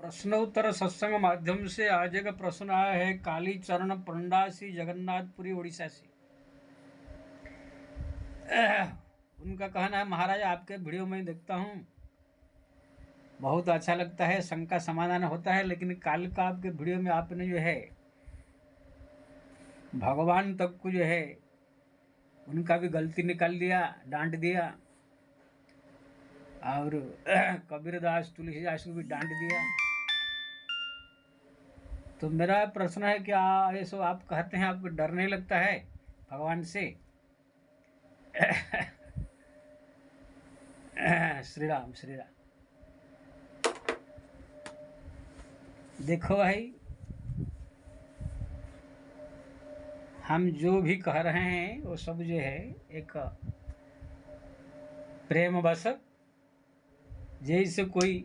प्रश्नोत्तर सत्संग माध्यम से आज एक प्रश्न आया है काली चरण पंडासी जगन्नाथपुरी उड़ीसा से। उनका कहना है, महाराज आपके वीडियो में देखता हूँ, बहुत अच्छा लगता है, शंका समाधान होता है, लेकिन काल का आपके वीडियो में आपने जो है भगवान तक को जो है उनका भी गलती निकाल दिया, डांट दिया, और कबीरदास तुलसीदास को भी डांट दिया। तो मेरा प्रश्न है, क्या ये सब आप कहते हैं आपको डर नहीं लगता है भगवान से? श्री राम श्री राम। देखो भाई, हम जो भी कह रहे हैं वो सब जो है एक प्रेम बस, जैसे कोई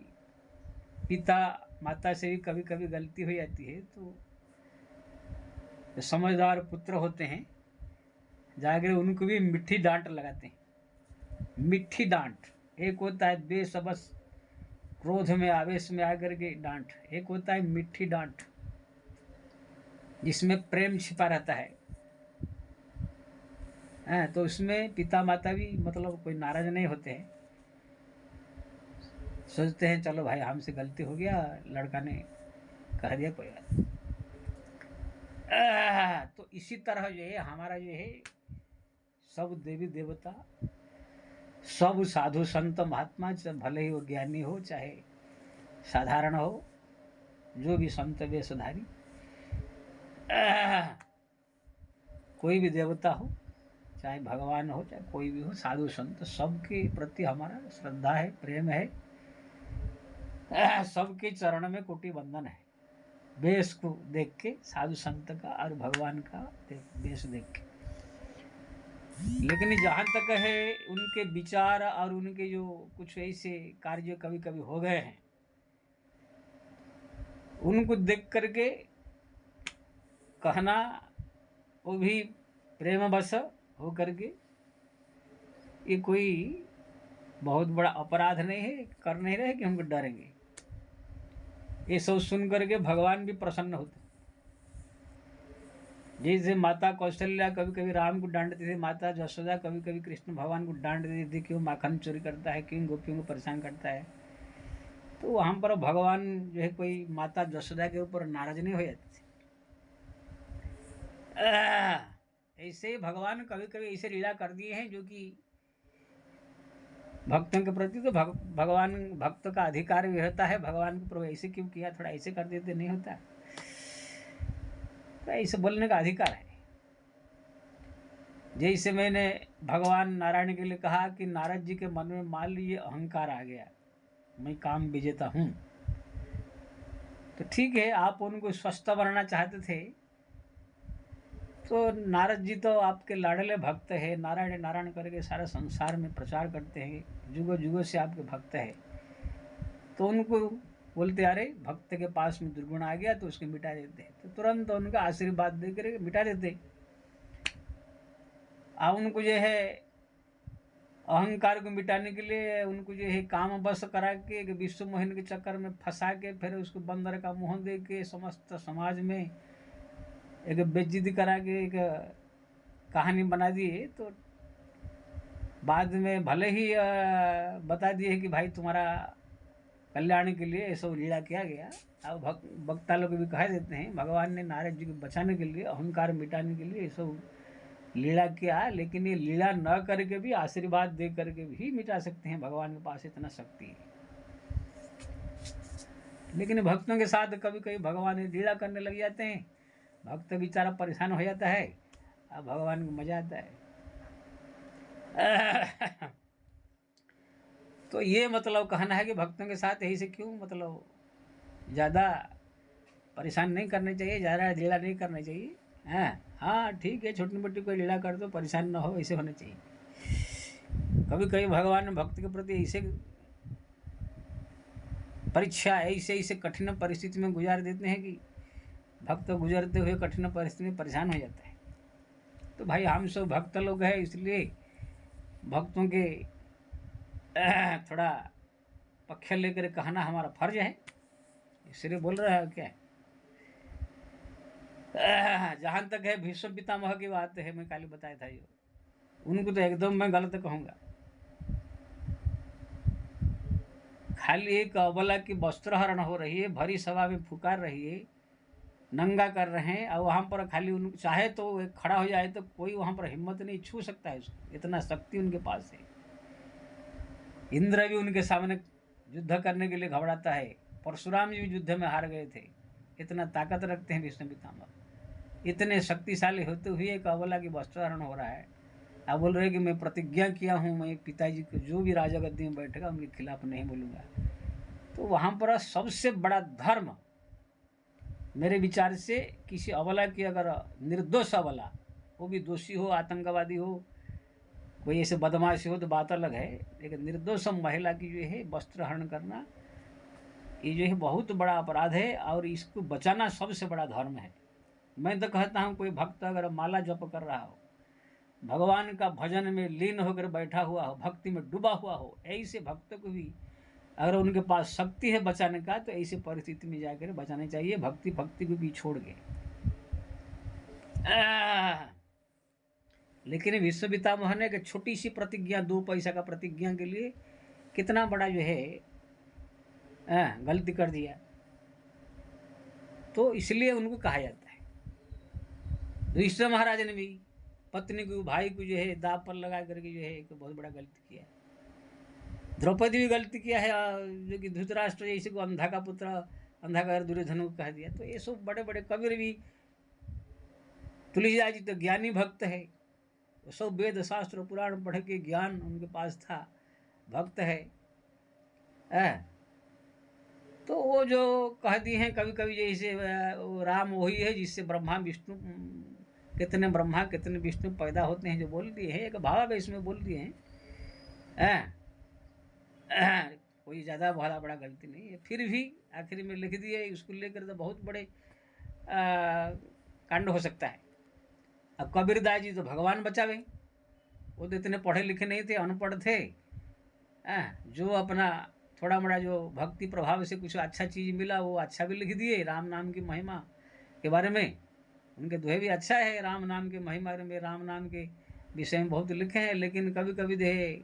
पिता माता से भी कभी कभी गलती हो जाती है तो जो समझदार पुत्र होते हैं जाकर उनको भी मीठी डांट लगाते हैं। मीठी डांट एक होता है बेसबस क्रोध में आवेश में आकर के डांट, एक होता है मीठी डांट जिसमें प्रेम छिपा रहता है। तो उसमें पिता माता भी मतलब कोई नाराज नहीं होते हैं, सोचते हैं चलो भाई हमसे गलती हो गया, लड़का ने कह दिया, कोई बात। तो इसी तरह जो है हमारा जो है सब देवी देवता, सब साधु संत महात्मा, भले ही वो ज्ञानी हो चाहे साधारण हो, जो भी संत वेशधारी, कोई भी देवता हो, चाहे भगवान हो चाहे कोई भी हो, साधु संत, सबके प्रति हमारा श्रद्धा है, प्रेम है, सबके चरण में कोटि बंधन है। वेश को देख के, साधु संत का और भगवान का वेश देख के। लेकिन जहाँ तक है उनके विचार और उनके जो कुछ ऐसे कार्य कभी कभी हो गए हैं, उनको देख करके कहना वो भी प्रेम बस हो करके, ये कोई बहुत बड़ा अपराध नहीं है, कर नहीं रहे कि हमको डरेंगे। ये सब सुन करके भगवान भी प्रसन्न होते। जैसे माता कौशल्या कभी कभी राम को डांटती थी, माता यशोदा कभी कभी कृष्ण भगवान को डांट देती थी, क्यों माखन चोरी करता है, क्यों गोपियों को परेशान करता है। तो वहाँ पर भगवान जो है कोई माता यशोदा के ऊपर नाराज नहीं हो जाती थी। ऐसे भगवान कभी कभी ऐसे लीला कर दिए हैं जो कि भक्तों के प्रति, तो भगवान भक्त का अधिकार भी होता है भगवान को, प्रभु ऐसे क्यों किया, थोड़ा ऐसे कर देते, नहीं होता, तो ऐसे बोलने का अधिकार है। जैसे मैंने भगवान नारायण के लिए कहा कि नारद जी के मन में मान लीजिए अहंकार आ गया, मैं काम विजेता हूं, तो ठीक है, आप उनको स्वस्थ बनाना चाहते थे, तो नारद जी तो आपके लाडले भक्त है, नारायण नारायण करके सारे संसार में प्रचार करते हैं, जुगों जुगों से आपके भक्त है, तो उनको बोलते अरे भक्त के पास में दुर्गुण आ गया तो उसको मिटा देते हैं, तो तुरंत उनका आशीर्वाद देकर मिटा देते। अब उनको जो है अहंकार को मिटाने के लिए उनको जो है काम बस करा के विश्व मोहन के चक्कर में फंसा के फिर उसको बंदर का मुंह दे के समस्त समाज में एक बेइज्जती करा के एक कहानी बना दिए। तो बाद में भले ही बता दिए कि भाई तुम्हारा कल्याण के लिए सब लीला किया गया। अब भक्ता लोग भी कह देते हैं भगवान ने नारद जी को बचाने के लिए, अहंकार मिटाने के लिए सब लीला किया, लेकिन ये लीला न करके भी आशीर्वाद दे करके भी मिटा सकते हैं, भगवान के पास इतना शक्ति है। लेकिन भक्तों के साथ कभी कभी भगवान लीला करने लग जाते हैं, भक्त बेचारा परेशान हो जाता है, अब भगवान को मजा आता है। तो ये मतलब कहना है कि भक्तों के साथ यही से क्यों मतलब ज़्यादा परेशान नहीं करना चाहिए, ज़्यादा लीला नहीं करना चाहिए। हाँ ठीक है, छोटी मोटी कोई लीला कर दो, परेशान ना हो, ऐसे होना चाहिए। कभी कभी भगवान भक्त के प्रति ऐसे परीक्षा, ऐसे ऐसे कठिन परिस्थिति में गुजार देते हैं कि भक्त गुजरते हुए कठिन परिस्थिति में परेशान हो जाता है। तो भाई हम सब भक्त लोग हैं, इसलिए भक्तों के थोड़ा पक्ष लेकर कहना हमारा फर्ज है, इसलिए बोल रहा है क्या। जहाँ तक है भीष्म पितामह की बात है, मैं काली बताया था जो, उनको तो एकदम मैं गलत कहूँगा। खाली एक अबला की वस्त्रहरण हो रही है, भरी सभा में पुकार रही है, नंगा कर रहे हैं, और वहाँ पर खाली उन चाहे तो एक खड़ा हो जाए तो कोई वहाँ पर हिम्मत नहीं छू सकता है उसको, इतना शक्ति उनके पास है। इंद्र भी उनके सामने युद्ध करने के लिए घबराता है, परशुराम जी भी युद्ध में हार गए थे, इतना ताकत रखते हैं विष्णु पितामह। इतने शक्तिशाली होते हुए एक अबला की वस्त्रहरण हो रहा है। आप बोल रहे हैं कि मैं प्रतिज्ञा किया हूँ, मैं पिताजी को जो भी राजा गद्दी में बैठेगा उनके खिलाफ नहीं बोलूँगा। तो वहाँ पर सबसे बड़ा धर्म मेरे विचार से, किसी अबला की, अगर निर्दोष अबला, वो भी दोषी हो, आतंकवादी हो, कोई ऐसे बदमाश हो तो बात अलग है, लेकिन निर्दोष महिला की जो है वस्त्र हरण करना, ये जो है बहुत बड़ा अपराध है, और इसको बचाना सबसे बड़ा धर्म है। मैं तो कहता हूँ कोई भक्त अगर माला जप कर रहा हो, भगवान का भजन में लीन होकर बैठा हुआ हो, भक्ति में डूबा हुआ हो, ऐसे भक्त को भी अगर उनके पास शक्ति है बचाने का, तो ऐसी परिस्थिति में जाकर बचाना चाहिए, भक्ति को भी छोड़ के। लेकिन विश्व पितामह ने एक छोटी सी प्रतिज्ञा, 2 पैसा का प्रतिज्ञा के लिए कितना बड़ा जो है गलती कर दिया। तो इसलिए उनको कहा जाता है। युधिष्ठिर महाराज ने भी पत्नी को, भाई को जो है दाव पर लगा करके जो है एक बहुत बड़ा गलती किया। द्रौपदी भी गलती किया है, जो कि धृतराष्ट्र जैसे को अंधा का पुत्र, अंधा का दुर्योधन को कह दिया। तो ये सब बड़े बड़े कबीर भी, तुलसीदास जी तो ज्ञानी भक्त है, वो सब वेद शास्त्र पुराण पढ़ के ज्ञान उनके पास था, भक्त है। तो वो जो कह दी हैं कभी कभी, जैसे वो राम वही है जिससे ब्रह्मा विष्णु, कितने ब्रह्मा कितने विष्णु पैदा होते हैं, जो बोल दिए हैं, एक भावावेश में बोल दिए हैं। कोई ज़्यादा बहुत बड़ा गलती नहीं है, फिर भी आखिर में लिख दिए, उसको लेकर तो बहुत बड़े कांड हो सकता है। अब कबीरदास जी तो भगवान बचावे, वो तो इतने पढ़े लिखे नहीं थे, अनपढ़ थे। जो अपना थोड़ा मोड़ा जो भक्ति प्रभाव से कुछ अच्छा चीज़ मिला वो अच्छा भी लिख दिए, राम नाम की महिमा के बारे में। उनके दोहे भी अच्छा है, राम नाम के महिमा में, राम नाम के विषय में बहुत लिखे हैं, लेकिन कभी कभी दे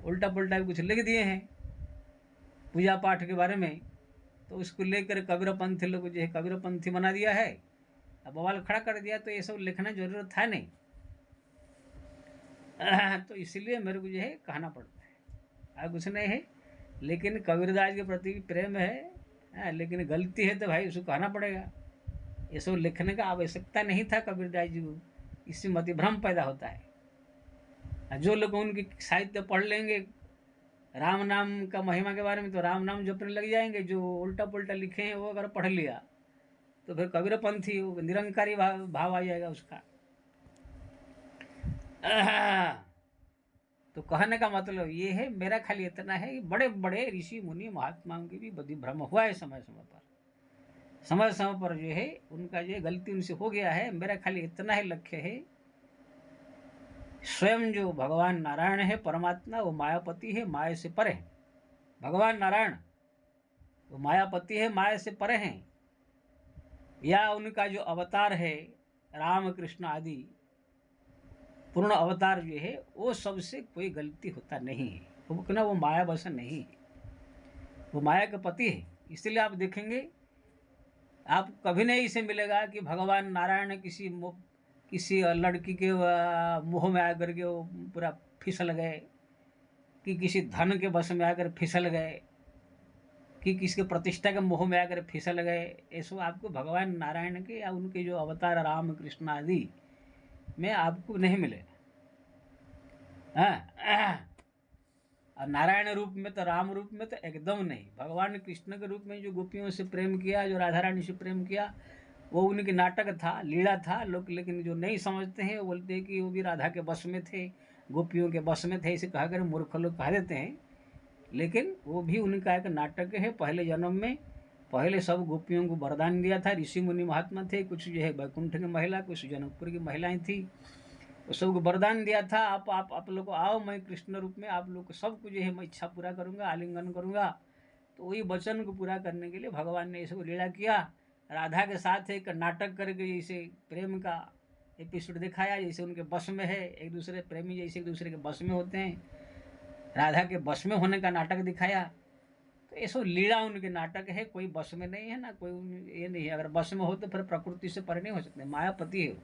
उल्टा पुल्टा भी कुछ लिख दिए हैं पूजा पाठ के बारे में। तो उसको लेकर कबीरपंथी लोग जो है कबीरपंथी बना दिया है, अब बवाल खड़ा कर दिया। तो ये सब लिखना जरूरत था नहीं। तो इसलिए मेरे को जो है कहना पड़ता है, और कुछ नहीं है। लेकिन कबीरदास के प्रति प्रेम है, लेकिन गलती है तो भाई उसको कहना पड़ेगा। ये सब लिखने का आवश्यकता नहीं था कबीरदास जी को, इससे मतिभ्रम पैदा होता है। जो लोग उनकी साहित्य पढ़ लेंगे राम नाम का महिमा के बारे में, तो राम नाम जपने लग जाएंगे। जो उल्टा पुल्टा लिखे हैं वो अगर पढ़ लिया तो फिर कबीरपंथी निरंकारी भाव आ जाएगा उसका। तो कहने का मतलब ये है, मेरा खाली इतना है कि बड़े बड़े ऋषि मुनि महात्माओं की भी बुद्धि भ्रम हुआ है समय समय पर जो है उनका जो गलती उनसे हो गया है। मेरा खाली इतना ही लक्ष्य है, स्वयं जो भगवान नारायण है परमात्मा, वो मायापति है, माया से परे है। भगवान नारायण वो मायापति है, माया से परे हैं। या उनका जो अवतार है राम कृष्ण आदि पूर्ण अवतार जो है, वो सबसे कोई गलती होता नहीं है। वो माया वसन नहीं है, वो माया का पति है। इसलिए आप देखेंगे, आप कभी नहीं इसे मिलेगा कि भगवान नारायण किसी लड़की के मुंह में आकर के वो पूरा फिसल गए, कि किसी धन के वश में आकर फिसल गए, कि किसके प्रतिष्ठा के मुंह में आकर फिसल गए। ऐसा आपको भगवान नारायण के या उनके जो अवतार राम कृष्ण आदि में आपको नहीं मिलेगा। और नारायण रूप में तो, राम रूप में तो एकदम नहीं। भगवान कृष्ण के रूप में जो गोपियों से प्रेम किया, जो राधा रानी से प्रेम किया, वो उनके नाटक था, लीला था। लोग लेकिन जो नहीं समझते हैं वो बोलते हैं कि वो भी राधा के बस में थे, गोपियों के बस में थे, इसे कहकर मूर्ख लोग कह देते हैं। लेकिन वो भी उनका एक नाटक है। पहले जन्म में पहले सब गोपियों को वरदान दिया था, ऋषि मुनि महात्मा थे, कुछ जो है वैकुंठ की महिला, कुछ जनकपुर की महिलाएं थी, वो सबको वरदान दिया था, आप लोग आओ, मैं कृष्ण रूप में आप लोग को सबको जो है मैं इच्छा पूरा करूंगा, आलिंगन करूंगा, तो वही वचन को पूरा करने के लिए भगवान ने इसको लीला किया। राधा के साथ एक नाटक करके जैसे प्रेम का एपिसोड दिखाया, जैसे उनके बस में है, एक दूसरे प्रेमी जैसे एक दूसरे के बस में होते हैं, राधा के बस में होने का नाटक दिखाया। तो ये सब लीला उनके नाटक है, कोई बस में नहीं है ना कोई ये नहीं है। अगर बस में हो तो फिर प्रकृति से परे नहीं हो सकते, मायापति है वो।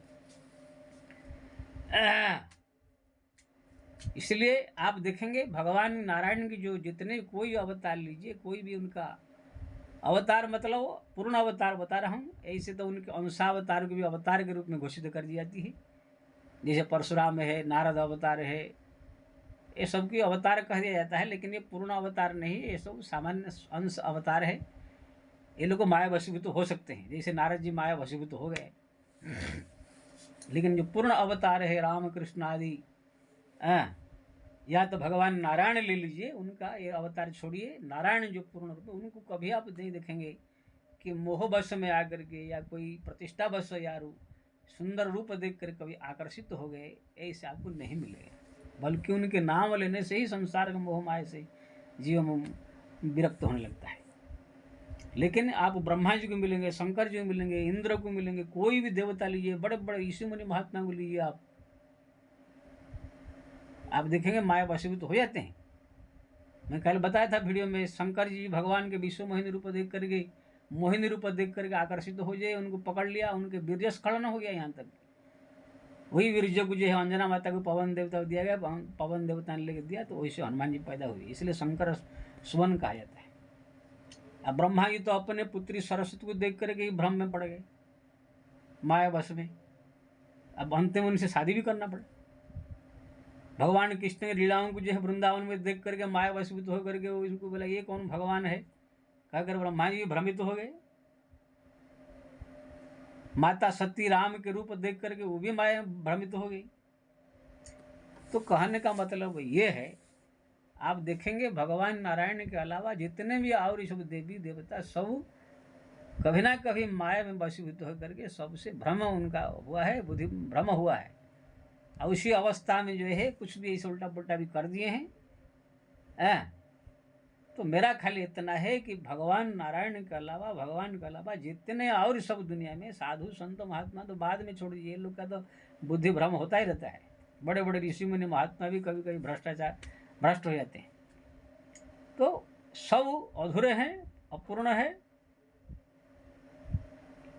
इसलिए आप देखेंगे भगवान नारायण की जो जितने कोई अवतार लीजिए, कोई भी उनका अवतार मतलब पूर्ण अवतार बता रहा हूँ, ऐसे तो उनके अंशावतार को भी अवतार के रूप में घोषित कर दी जाती है। जैसे परशुराम है, नारद अवतार है, ये सब की अवतार कह दिया जाता है, लेकिन ये पूर्ण अवतार नहीं है, ये सब सामान्य अंश अवतार है। ये लोग माया वशीभूत हो सकते हैं, जैसे नारद जी माया वशीभूत हो गए। लेकिन जो पूर्ण अवतार है राम कृष्ण आदि, या तो भगवान नारायण ले लीजिए, उनका ये अवतार छोड़िए, नारायण जो पूर्ण रूप है उनको कभी आप नहीं देखेंगे कि मोह वश में आकर के या कोई प्रतिष्ठा वश या सुंदर रूप देख कर कभी आकर्षित हो गए, ऐसे आपको नहीं मिलेगा। बल्कि उनके नाम लेने से ही संसार के मोह माया से जीव विरक्त होने लगता है। लेकिन आप ब्रह्मा जी को मिलेंगे, शंकर जी को मिलेंगे, इंद्र को मिलेंगे, कोई भी देवता लीजिए, बड़े बड़े ऋषि मुनि महात्मा को लीजिए, आप देखेंगे माया वशीभूत हो जाते हैं। मैं कल बताया था वीडियो में, शंकर जी भगवान के विश्व मोहिनी रूप देख करके, मोहिनी रूप देख करके आकर्षित हो जाए, उनको पकड़ लिया, उनके वीर्य स्खलन हो गया। यहाँ तक वही वीर्य को जो है अंजना माता को पवन देवता दिया गया, पवन देवता ने लेकर दिया, तो वैसे हनुमान जी पैदा हुए, इसलिए शंकर सुवन कहा जाता है। अब ब्रह्मा जी तो अपने पुत्री सरस्वती को देख करके ही भ्रम में पड़ गए, माया वश में। अब अंतिम उनसे शादी भी करना पड़ा। भगवान कृष्ण की लीलाओं को जो है वृंदावन में देख करके माया वशीभूत हो करके वो इनको बोला ये कौन भगवान है, कहकर ब्रह्मा जी भ्रमित हो गए। माता सती राम के रूप देख करके वो भी माया भ्रमित हो गई। तो कहने का मतलब ये है, आप देखेंगे भगवान नारायण के अलावा जितने भी और सब देवी देवता सब कभी ना कभी माया में वशीभूत होकर के सबसे भ्रम उनका हुआ है, बुद्धि भ्रम हुआ है। और उसी अवस्था में जो है कुछ भी ऐसे उल्टा पुल्टा भी कर दिए हैं। तो मेरा खाली इतना है कि भगवान नारायण के अलावा जितने और सब दुनिया में साधु संत महात्मा तो बाद में छोड़ दीजिए, लोग का तो बुद्धि भ्रम होता ही रहता है। बड़े बड़े ऋषि मुनि महात्मा भी कभी कभी भ्रष्ट हो जाते हैं। तो सब अधूरे हैं, अपूर्ण है,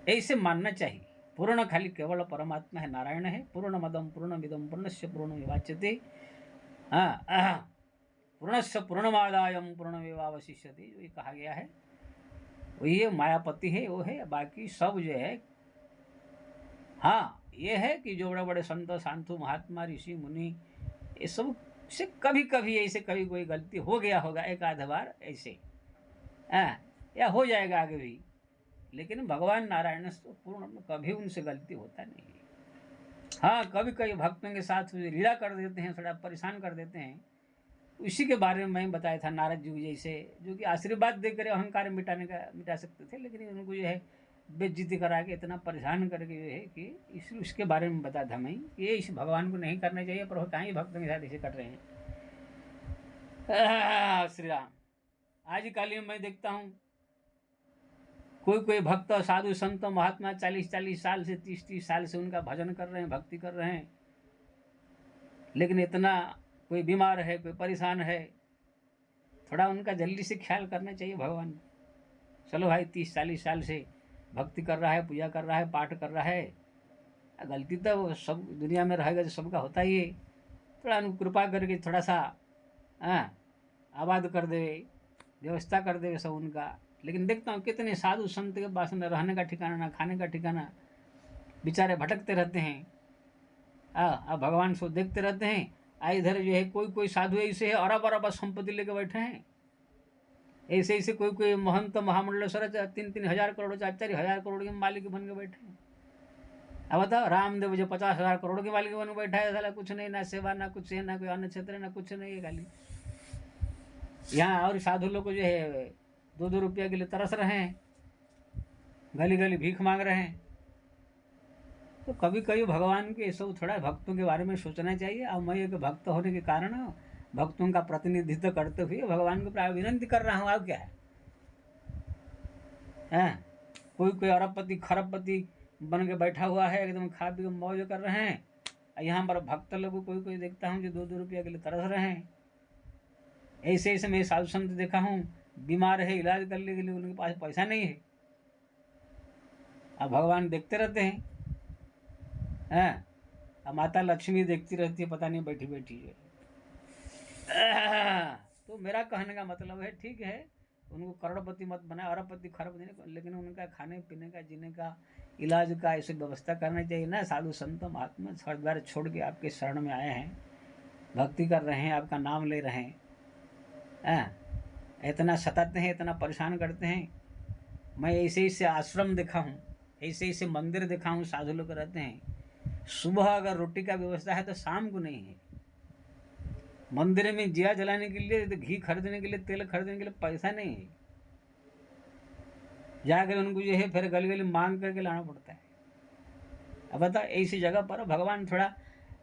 ऐसे मानना चाहिए। पूर्ण खाली केवल परमात्मा है, नारायण है। पूर्ण मदम पूर्ण मिदम पूर्णस्य पूर्णमेवाच्यते, पूर्णस्य पूर्णमादायम पूर्णमेवावशिष्यते, जो ये कहा गया है वो ये मायापति है, वो है। बाकी सब जो है ये है कि जो बड़े बड़े संत साधु महात्मा ऋषि मुनि ये सब से कभी कभी ऐसे कभी कोई गलती हो गया होगा, एक आध बार ऐसे या हो जाएगा आगे भी। लेकिन भगवान नारायण तो पूर्ण कभी उनसे गलती होता नहीं है। कभी कभी भक्तों के साथ लीला कर देते हैं, थोड़ा परेशान कर देते हैं। उसी के बारे में मैं बताया था, नारद जी जैसे, जो कि आशीर्वाद देकर अहंकार मिटा सकते थे, लेकिन उनको जो है बेइज्जती करा के इतना परेशान करके जो है कि उसके बारे में बताया था मैं, ये इस भगवान को नहीं करना चाहिए, पर कहीं भक्तों के साथ ऐसे कर रहे हैं। श्री राम। आजकल मैं देखता हूँ कोई भक्त साधु संत महात्मा 40 साल से 30 साल से उनका भजन कर रहे हैं, भक्ति कर रहे हैं, लेकिन इतना कोई बीमार है, कोई परेशान है, थोड़ा उनका जल्दी से ख्याल करना चाहिए भगवान। चलो भाई 30-40 साल से भक्ति कर रहा है, पूजा कर रहा है, पाठ कर रहा है, गलती तो सब दुनिया में रहेगा, तो सबका होता ही है। थोड़ा कृपा करके थोड़ा सा आबाद कर दे, व्यवस्था कर दे सब उनका। लेकिन देखता हूँ कितने साधु संत के पास न रहने का ठिकाना, ना खाने का ठिकाना, बेचारे भटकते रहते हैं। अब भगवान सो देखते रहते हैं। इधर जो है कोई साधु ऐसे है अरब संपत्ति लेके बैठे हैं, ऐसे कोई महंत महामंडलेश्वर 3-3 हजार करोड़ 4-4 हजार करोड़ के मालिक बन के बैठे हैं। अब बताओ, रामदेव जो 50,000 करोड़ के मालिक बन के बैठा है, साला कुछ नहीं, ना सेवा, ना कुछ है, ना कोई अन्य क्षेत्र, ना कुछ नहीं है खाली। यहाँ और साधु लोग जो है 2-2 रुपया के लिए तरस रहे हैं, गली गली भीख मांग रहे हैं। तो कभी कभी भगवान के सब थोड़ा भक्तों के बारे में सोचना चाहिए। और मैं एक भक्त होने के कारण भक्तों का प्रतिनिधित्व करते हुए भगवान को प्राय विनंती कर रहा हूँ। अब क्या है, हैं। कोई कोई अरबपति खरबपति बन के बैठा हुआ है, एकदम खा पी के मौज कर रहे हैं। यहाँ पर भक्त लोग कोई कोई देखता हूँ जो 2-2 रुपया के लिए तरस रहे हैं। ऐसे ऐसे मैं साधु संत देखा हूँ, बीमार है, इलाज करने के लिए उनके पास पैसा नहीं है। अब भगवान देखते रहते हैं। अब माता लक्ष्मी देखती रहती है, पता नहीं बैठी बैठी है। तो मेरा कहने का मतलब है, ठीक है उनको करोड़पति मत बनाए, अरबपति खरबपति, लेकिन उनका खाने पीने का, जीने का, इलाज का ऐसी व्यवस्था करना चाहिए ना। साधु संत महात्मा घर द्वार छोड़ के आपके शरण में आए हैं, भक्ति कर रहे हैं, आपका नाम ले रहे हैं, इतना सताते हैं, इतना परेशान करते हैं। मैं ऐसे ऐसे आश्रम देखा हूँ, ऐसे ऐसे मंदिर देखा हूँ, साधु लोग रहते हैं। सुबह अगर रोटी का व्यवस्था है तो शाम को नहीं है। मंदिर में दिया जलाने के लिए, घी खरीदने के लिए, तेल खरीदने के लिए पैसा नहीं है। जाकर उनको जो है फिर गली गली मांग करके लाना पड़ता है। अब बता, ऐसी जगह पर भगवान थोड़ा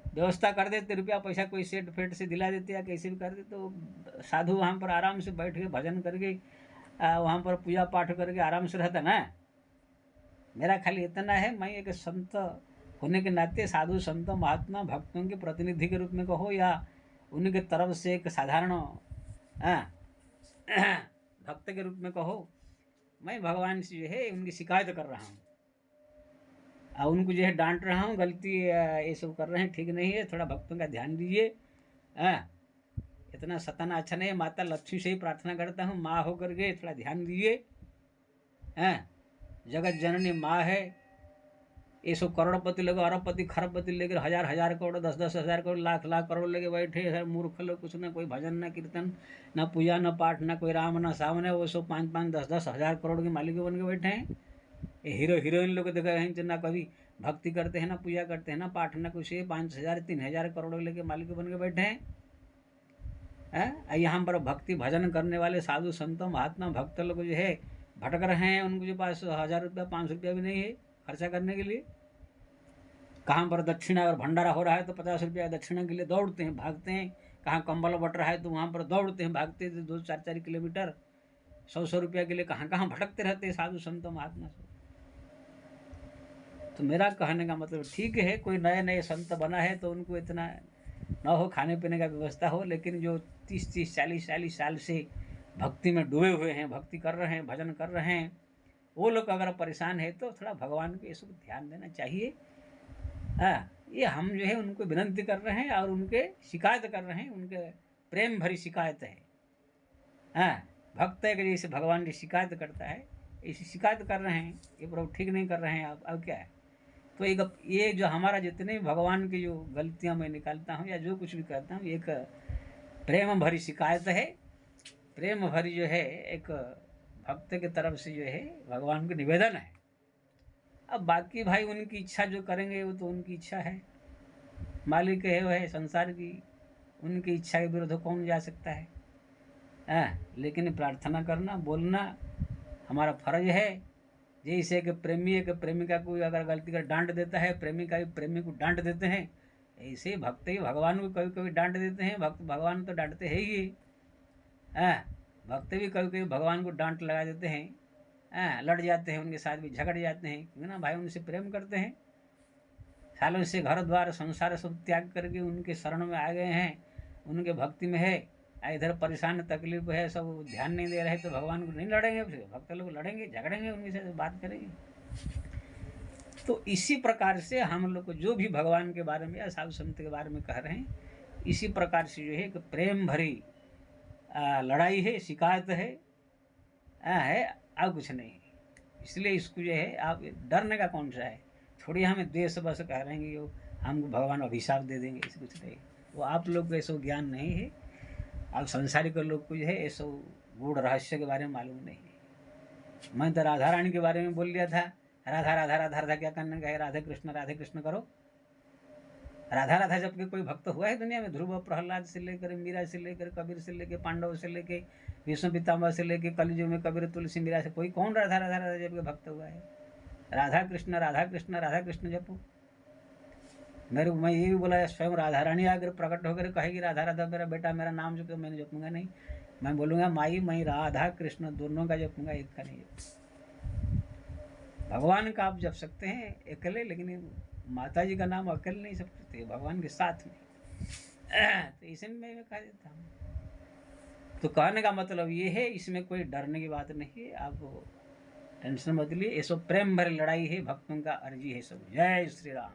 व्यवस्था कर देते, रुपया पैसा कोई सेठ फेट से दिला देते या कैसे भी कर देते, तो साधु वहाँ पर आराम से बैठ के भजन करके वहाँ पर पूजा पाठ करके आराम से रहता ना। मेरा खाली इतना है, मैं एक संत होने के नाते साधु संत महात्मा भक्तों के प्रतिनिधि के रूप में कहो या उनके तरफ से एक साधारण भक्त के रूप में कहो, मैं भगवान से जो है उनकी शिकायत कर रहा हूँ और उनको जो है डांट रहा हूँ, गलती ये सब कर रहे हैं, ठीक नहीं है, थोड़ा भक्तों का ध्यान दीजिए। इतना सताना अच्छा नहीं है। माता लक्ष्मी से ही प्रार्थना करता हूँ, माँ हो करके थोड़ा ध्यान दीजिए। जगत जननी माँ है। ये सब करोड़पति लोग, अरबपति खरबपति लेकर हजार हजार करोड़, 10-10 हजार करोड़, लाख लाख करोड़ लेके बैठे हैं। मूर्ख लोग, कुछ ना कोई भजन, ना कीर्तन, ना पूजा, ना पाठ, ना कोई राम, ना सामने, वो सब 5-5, 10-10 हजार करोड़ के मालिक बन के बैठे हैं। ये हीरो हीरोइन लोग देखा है ना, कभी भक्ति करते हैं, ना पूजा करते हैं, ना पाठ, ना कुछ, 5,000 3,000 करोड़ लेके मालिक बन के बैठे हैं। यहाँ पर भक्ति भजन करने वाले साधु संत महात्मा भक्त लोग जो है भटक रहे हैं। उनके पास 1,000 रुपया 500 रुपया भी नहीं है खर्चा करने के लिए। कहाँ पर दक्षिणा और भंडारा हो रहा है तो 50 रुपया दक्षिणा के लिए दौड़ते हैं, भागते हैं। कहाँ कंबल बट रहा है तो वहाँ पर दौड़ते हैं, भागते हैं 2-4 किलोमीटर, 100 रुपया के लिए कहाँ कहाँ भटकते रहते हैं साधु संत महात्मा से। तो मेरा कहने का मतलब, ठीक है कोई नए नए संत बना है तो उनको इतना ना हो, खाने पीने का व्यवस्था हो, लेकिन जो 30-30, 40-40 साल से भक्ति में डूबे हुए हैं, भक्ति कर रहे हैं, भजन कर रहे हैं, वो लोग अगर परेशान है तो थोड़ा भगवान को ये सब ध्यान देना चाहिए। ये हम जो है उनको विनती कर रहे हैं और उनके शिकायत कर रहे हैं, उनके प्रेम भरी शिकायत है। भक्त है कि जैसे भगवान की शिकायत करता है, ऐसी शिकायत कर रहे हैं, ये प्रभु ठीक नहीं कर रहे हैं आप, अब क्या है। तो एक ये जो हमारा जितने भगवान की जो गलतियां मैं निकालता हूँ या जो कुछ भी करता हूँ, एक प्रेम भरी शिकायत है, प्रेम भरी जो है एक भक्त की तरफ से जो है भगवान को निवेदन है। अब बाकी भाई उनकी इच्छा जो करेंगे वो तो उनकी इच्छा है, मालिक है वो है संसार की, उनकी इच्छा के विरुद्ध कौन जा सकता है। लेकिन प्रार्थना करना, बोलना हमारा फर्ज है। जैसे कि प्रेमी एक प्रेमिका को अगर गलती कर डांट देता है, प्रेमिका भी प्रेमी को डांट देते हैं, ऐसे भक्त ही भगवान को कभी कभी डांट देते हैं। भक्त भगवान तो डांटते है ही, भक्त भी कभी कभी भगवान को डांट लगा देते हैं, लड़ जाते हैं, उनके साथ भी झगड़ जाते हैं, क्योंकि ना भाई उनसे प्रेम करते हैं, सालों से घर द्वार संसार सब त्याग करके उनके शरण में आ गए हैं, उनके भक्ति में है। इधर परेशान तकलीफ है, सब ध्यान नहीं दे रहे तो भगवान को नहीं लड़ेंगे, भक्त लोग लड़ेंगे, झगड़ेंगे, उनके से बात करेंगे। तो इसी प्रकार से हम लोग को जो भी भगवान के बारे में या साधु संत के बारे में कह रहे हैं, इसी प्रकार से जो है एक प्रेम भरी लड़ाई है, शिकायत है और कुछ नहीं। इसलिए इसको जो है आप डरने का कौन सा है, थोड़ी हमें देश बस कह रहे हैं कि हमको भगवान अभिशाप दे देंगे, ऐसे कुछ नहीं। वो आप लोग को ऐसा ज्ञान नहीं है, आप संसारिक लोग को जो है ऐसा गूढ़ रहस्य के बारे में मालूम नहीं है। मैं तो राधा रानी के बारे में बोल लिया था, राधा राधा राधा राधा क्या करने का है, राधे कृष्ण करो। राधा राधा जबकि कोई भक्त हुआ है दुनिया में? ध्रुव प्रहलाद से लेकर, मीरा से लेकर, कबीर से लेकर, पांडव से लेकर, विष्णु पितामह से लेकर, कलयुग में कबीर, तुलसी, मीरा से कोई कौन राधा राधा राधा जबकि भक्त हुआ है? राधा कृष्ण जपो। मैं ये भी बोला, स्वयं राधा रानी अगर प्रकट होकर कहेगी राधा राधा मेरा बेटा मेरा नाम जपो, मैंने जपूंगा नहीं। मैं बोलूँगा माई मैं राधा कृष्ण दोनों का जपूंगा, एक का नहीं जपूंगा। भगवान का आप जप सकते हैं अकेले, लेकिन माता जी का नाम अकेले नहीं जप सकते, भगवान के साथ में। तो इसमें मैं कह देता हूँ। तो कहने का मतलब ये है, इसमें कोई डरने की बात नहीं है, आप टेंशन मत लिए, ये सब प्रेम भरी लड़ाई है, भक्तों का अर्जी है सब। जय श्री राम।